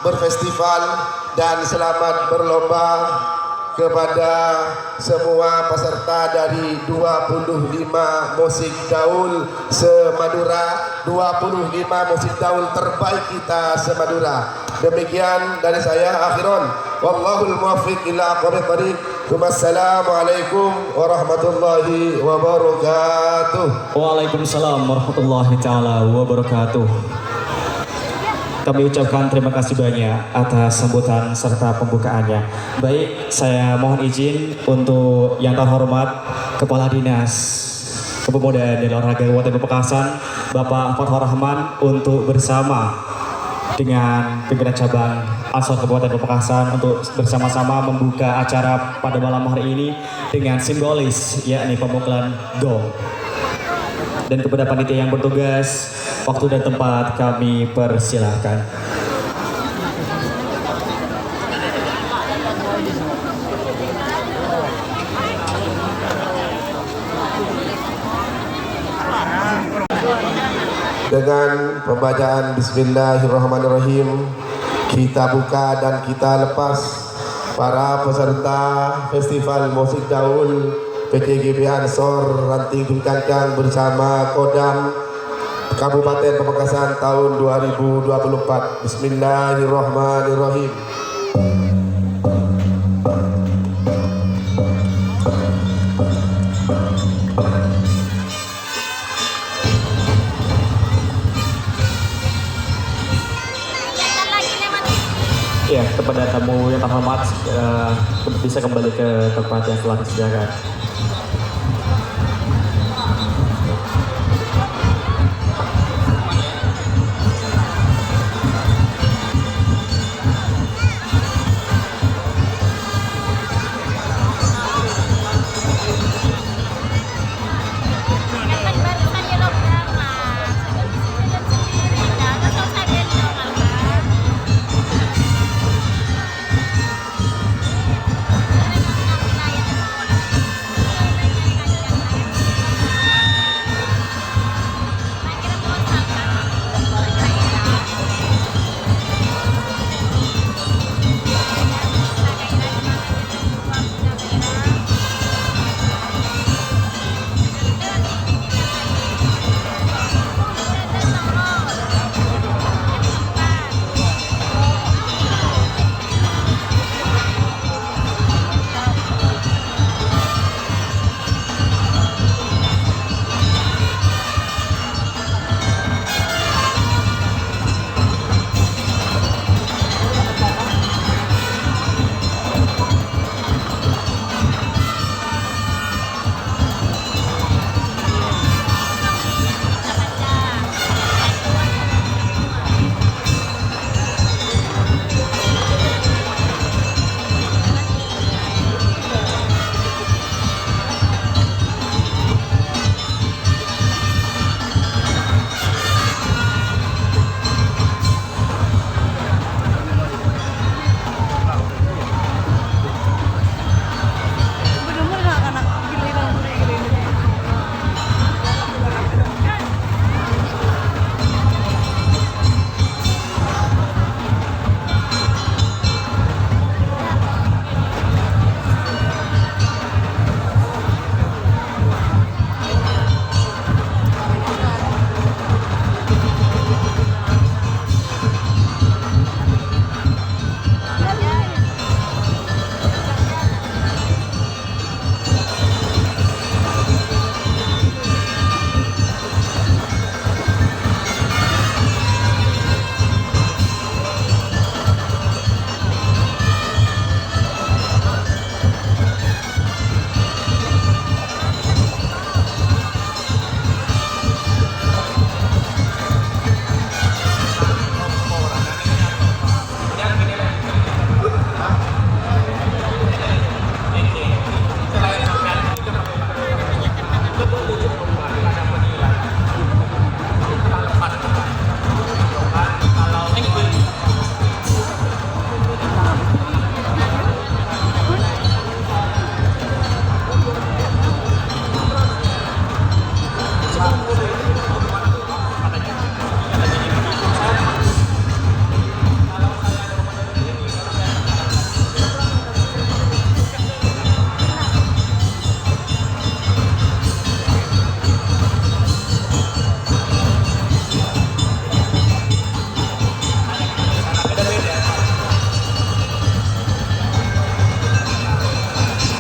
berfestival dan selamat berlomba kepada semua peserta dari 25 musik daul se-Madura, 25 musik daul terbaik kita se-Madura. Demikian dari saya, akhiron wallahul muwaffiq ila aqwamit thoriq. Wassalamualaikum warahmatullahi wabarakatuh. Waalaikumsalam warahmatullahi taala wabarakatuh. Kami ucapkan terima kasih banyak atas sambutan serta pembukaannya. Baik, saya mohon izin untuk yang terhormat Kepala Dinas Kepemudaan dan Olahraga Kabupaten Pamekasan, Bapak Fathur Rahman, untuk bersama dengan pimpinan cabang Ansor Kabupaten Pamekasan untuk bersama-sama membuka acara pada malam hari ini dengan simbolis, yakni pemukulan gong. Dan kepada panitia yang bertugas, waktu dan tempat kami persilahkan. Dengan pembacaan Bismillahirrahmanirrahim, kita buka dan kita lepas para peserta Festival Musik Daul PCGB Ansor Ranting Bingkangkang bersama Kodam Kabupaten Pamekasan tahun 2024. Bismillahirrahmanirrahim. Ya, kepada tamu yang terhormat, bisa kembali ke tempat yang telah disediakan.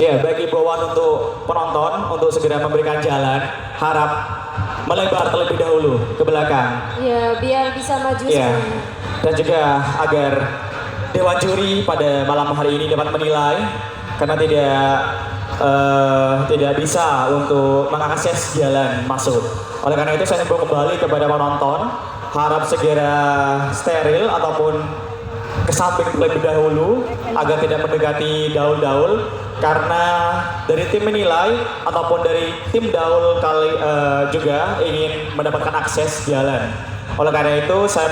Ya, bagi imbauan untuk penonton untuk segera memberikan jalan, harap melebar terlebih dahulu ke belakang. Ya, biar bisa maju Ya, semuanya. dan juga agar dewan juri pada malam hari ini dapat menilai karena tidak bisa untuk mengakses jalan masuk. Oleh karena itu saya himbau kembali kepada penonton, harap segera steril ataupun ke samping terlebih dahulu agar tidak mendekati daul-daul, karena dari tim menilai ataupun dari tim daul juga ingin mendapatkan akses jalan. Oleh karena itu saya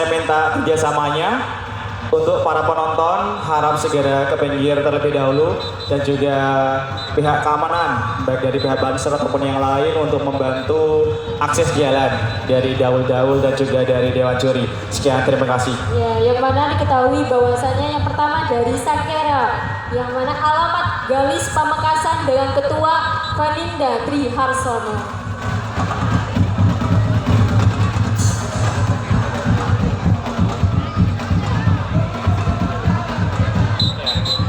minta kerjasamanya untuk para penonton, harap segera ke pinggir terlebih dahulu, dan juga pihak keamanan baik dari pihak Banser ataupun yang lain untuk membantu akses jalan dari daul-daul dan juga dari dewan juri. Sekian, terima kasih. Ya, yang mana diketahui bahwasanya yang pertama dari Sakera, yang mana alamat Galis Pamekasan dengan Ketua Vaninda Tri Harsono.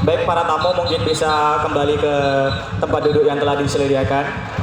Baik, para tamu mungkin bisa kembali ke tempat duduk yang telah disediakan.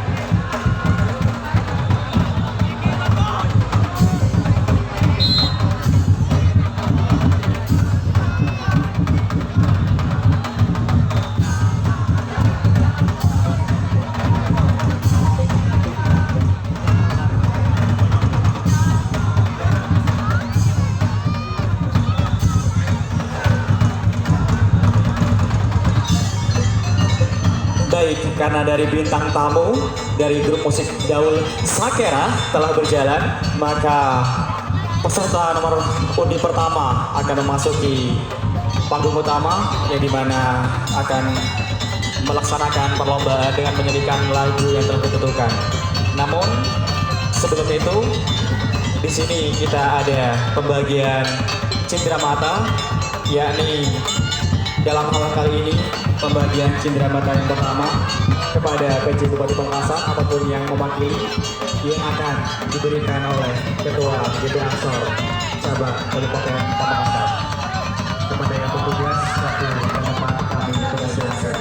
Baik, karena dari bintang tamu dari grup musik Daul Sakera telah berjalan, maka peserta nomor undi pertama akan memasuki panggung utama yang dimana akan melaksanakan perlombaan dengan menyanyikan lagu yang telah ditentukan. Namun sebelum itu, di sini kita ada pembagian cindera mata, yakni dalam hal kali ini pembagian cindera mata yang pertama kepada PJ Bupati Pamekasan ataupun yang mewakili, yang akan diberikan oleh Ketua GP Ansor Cabang Kabupaten Pamekasan. Kepada yang bertugas, satu dan tempat kami persilakan.